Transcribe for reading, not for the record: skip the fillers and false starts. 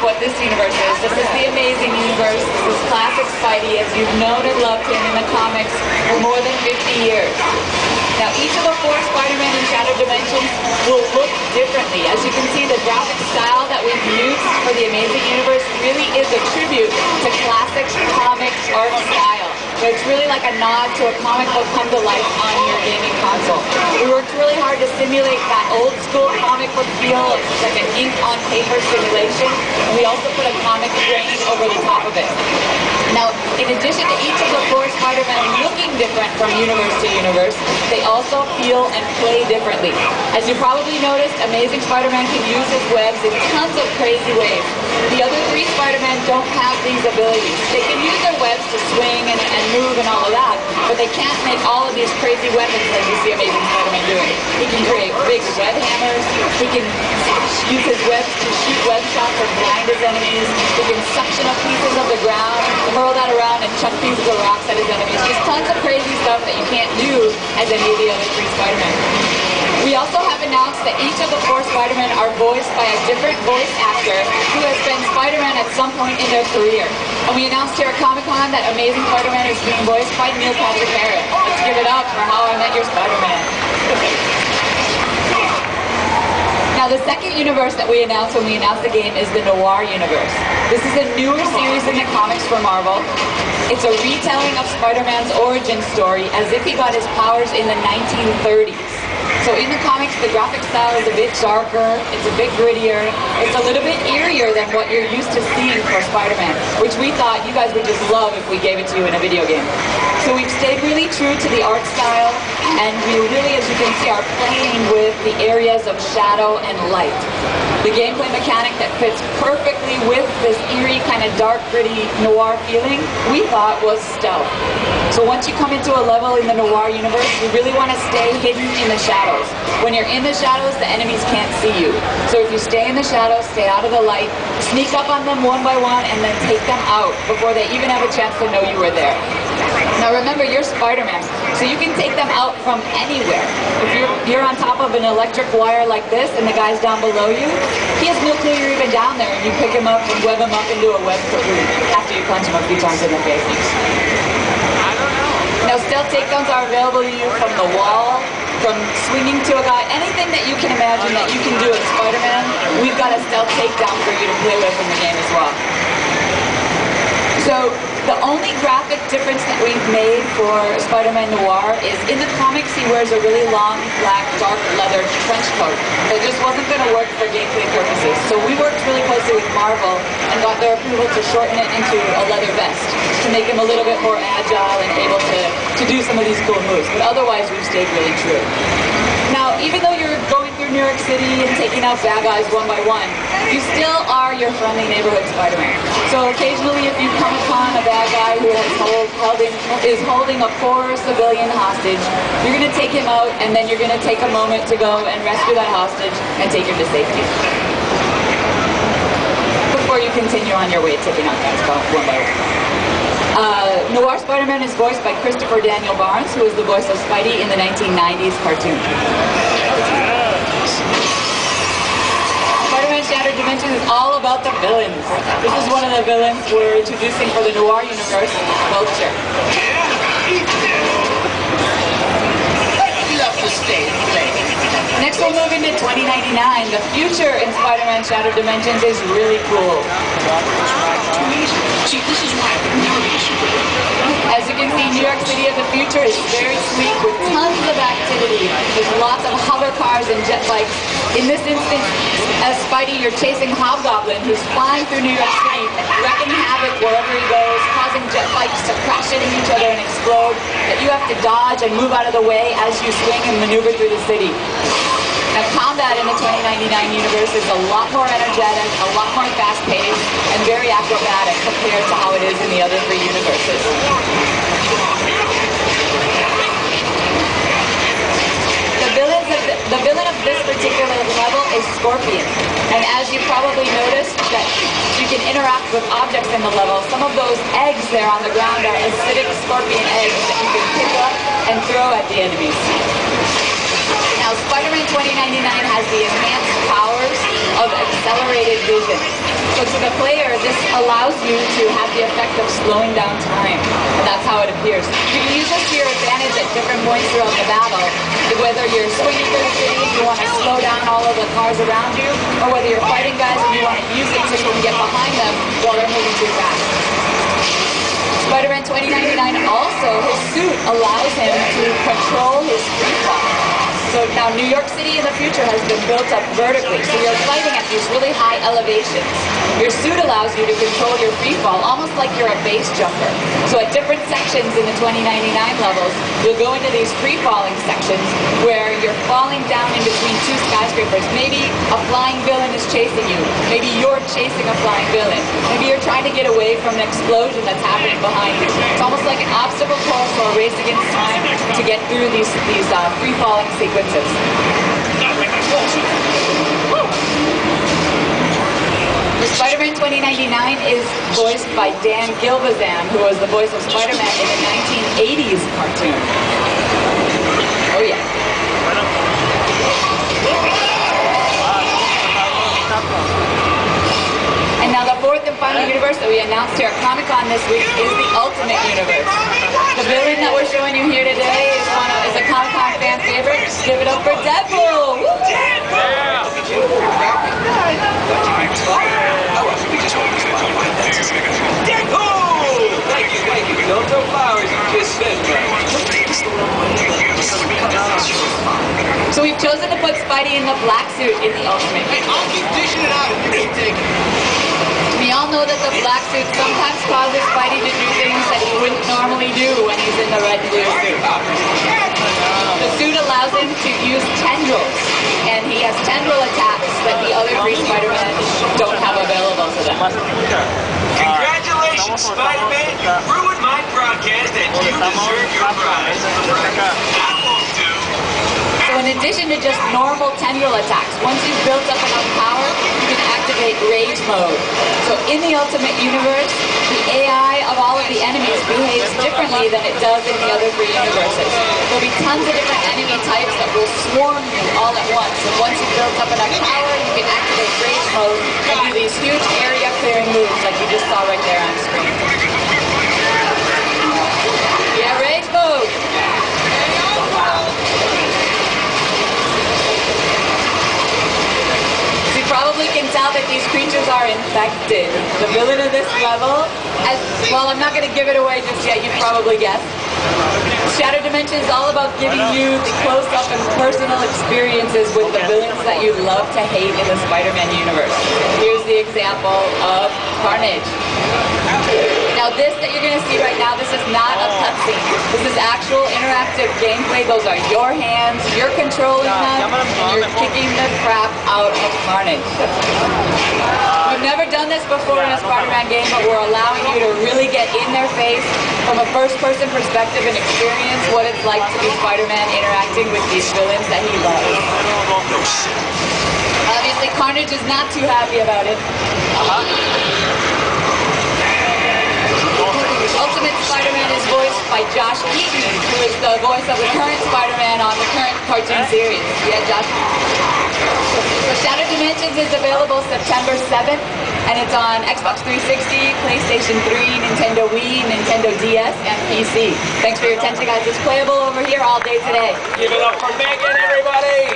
what this universe is. This is the Amazing Universe. This is classic Spidey as you've known and loved him in the comics for more than 50 years. Now each of the 4 Spider-Man in Shattered Dimensions will look differently. As you can see, the graphic style that we've used for the Amazing Universe really is a tribute to classic comic art style. So it's really like a nod to a comic book come to life on your gaming console. We worked really hard to simulate that old school comic book feel. It's like an ink on paper simulation. And we also put a comic grain over the top of it. Now, in addition to each of the 4 Spider-Men looking different from universe to universe, they also feel and play differently. As you probably noticed, Amazing Spider-Man can use his webs in tons of crazy ways. The other 3 Spider-Men don't have these abilities. They can use their webs to swing and move and all of that, but they can't make all of these crazy weapons that you see Amazing Spider-Man doing. He can create big web hammers, he can use his webs to shoot web shots or blind his enemies, he can suction up pieces of the ground, hurl that around and chuck pieces of rocks at his enemies. Just tons of crazy stuff that you can't do as any of the other 3 Spider-Men. We also have announced that each of the 4 Spider-Men are voiced by a different voice actor who has been Spider-Man at some point in their career. And we announced here at Comic-Con that Amazing Spider-Man is being voiced by Neil Patrick Harris. Let's give it up for How I Met Your Spider-Man. Now the second universe that we announced when we announced the game is the Noir universe. This is a newer series in the comics for Marvel. It's a retelling of Spider-Man's origin story as if he got his powers in the 1930s. So in the comics, the graphic style is a bit darker, it's a bit grittier, it's a little bit eerier than what you're used to seeing for Spider-Man, which we thought you guys would just love if we gave it to you in a video game. So we've stayed really true to the art style, and we really, as you can see, are playing with the areas of shadow and light. The gameplay mechanic that fits perfectly with this eerie, kind of dark, gritty noir feeling, we thought was stealth. So once you come into a level in the Noir universe, you really want to stay hidden in the shadows. When you're in the shadows, the enemies can't see you. So if you stay in the shadows, stay out of the light, sneak up on them one by one, and then take them out before they even have a chance to know you were there. Now remember, you're Spider-Man, so you can take them out from anywhere. If you're on top of an electric wire like this and the guy's down below you, he has no clue you're even down there, and you pick him up and web him up into a web cocoon after you punch him a few times in the face. Now stealth takedowns are available to you from the wall, from swinging to a guy, anything that you can imagine that you can do as Spider-Man, we've got a stealth takedown for you to play with in the game as well. So the only graphic difference that we've made for Spider-Man Noir is in the comics he wears a really long, black, dark leather trench coat. It just wasn't going to work for gameplay purposes. So we worked really closely with Marvel and got their approval to shorten it into a leather vest to make him a little bit more agile and able to do some of these cool moves. But otherwise we've stayed really true. Now, even though you're going through New York City and taking out bad guys one by one, you still are your friendly neighborhood Spider-Man. So occasionally if you come upon a bad guy who is holding a poor civilian hostage, you're going to take him out and then you're going to take a moment to go and rescue that hostage and take him to safety. Before you continue on your way taking out guys one by one. Noir Spider-Man is voiced by Christopher Daniel Barnes, who is the voice of Spidey in the 1990s cartoon. Spider-Man Shattered Dimensions is all about the villains. This is one of the villains we're introducing for the Noir universe, Vulture. Next we'll move into 2099. The future in Spider-Man Shattered Dimensions is really cool. See, this is why I've never been a superhero. As you can see, New York City of the future is very sweet with tons of activity. There's lots of hover cars and jet bikes. In this instance, as Spidey, you're chasing Hobgoblin, who's flying through New York City, wrecking havoc wherever he goes, causing jet bikes to crash into each other and explode, that you have to dodge and move out of the way as you swing and maneuver through the city. Now, combat in the 2099 universe is a lot more energetic, a lot more fast-paced, and very acrobatic compared to how it is in the other 3 universes. The villain of this particular level is Scorpion. And as you probably noticed, that you can interact with objects in the level. Some of those eggs there on the ground are acidic scorpion eggs that you can pick up and throw at the enemies. Now, Spider-Man 2099 has the enhanced powers of accelerated vision. So to the player, this allows you to have the effect of slowing down time. And that's how it appears. You can use this to your advantage at different points throughout the battle. Whether you're swinging through the city and you want to slow down all of the cars around you, or whether you're fighting guys and you want to use it so you can get behind them while they're moving too fast. Spider-Man 2099 also, his suit allows him to control his free fall. So now New York City in the future has been built up vertically, so you're fighting at these really high elevations. Your suit allows you to control your free fall, almost like you're a base jumper. So at different sections in the 2099 levels, you'll go into these free-falling sections where you're falling down in between two skyscrapers. Maybe a flying villain is chasing you. Maybe you're chasing a flying villain. Maybe you're trying to get away from an explosion that's happening behind you. It's almost like an obstacle course or a race against time to get through these free-falling sequences. Spider-Man 2099 is voiced by Dan Gilbazan, who was the voice of Spider-Man in the 1980s cartoon. Oh yeah. And now the fourth and final universe that we announced here at Comic-Con this week is the Ultimate Universe. The villain that we're showing you here today is a Comic-Con fan favorite. Give it up for Deadpool! Woo! Deadpool! Thank you. Don't throw flowers, you just said So we've chosen to put Spidey in the black suit in the Ultimate Universe. I'll keep dishing it out if you keep taking it. We all know that the black suit sometimes causes Spidey to do things that he wouldn't normally do when he's in the red and blue suit. The suit allows him to use tendrils, and he has tendril attacks that the other three Spider-Men don't have available to them. Congratulations, Spider-Man! You ruined my broadcast and you deserve your prize. That won't do. So in addition to just normal tendril attacks, once you've built up enough power, you can activate Rage Mode. So in the Ultimate Universe, the AI of all of the enemies behaves differently than it does in the other three universes. There'll be tons of different enemy types that will swarm you all at once. And once you've built up enough power, you can activate Rage Mode and do these huge area clearing moves like you just saw right there on screen. Yeah, Rage Mode! Probably can tell that these creatures are infected. The villain of this level, well, I'm not going to give it away just yet, you've probably guessed. Shattered Dimension is all about giving you the close-up and personal experiences with the villains that you love to hate in the Spider-Man universe. Here's the example of Carnage. Now this that you're going to see right now, this is not a cutscene. This is actual interactive gameplay. Those are your hands, you're controlling them, and you're kicking the crap out of Carnage. We've never done this before in a Spider-Man game, but we're allowing you to really get in their face from a first-person perspective and experience what it's like to be Spider-Man interacting with these villains that he loves. Obviously, Carnage is not too happy about it. Ultimate Spider-Man is voiced by Josh Keaton, who is the voice of the current Spider-Man on the current cartoon series. Yeah, Josh. So Shattered Dimensions is available September 7th, and it's on Xbox 360, PlayStation 3, Nintendo Wii, Nintendo DS, and PC. Thanks for your attention, guys. It's playable over here all day today. Give it up for Megan, everybody!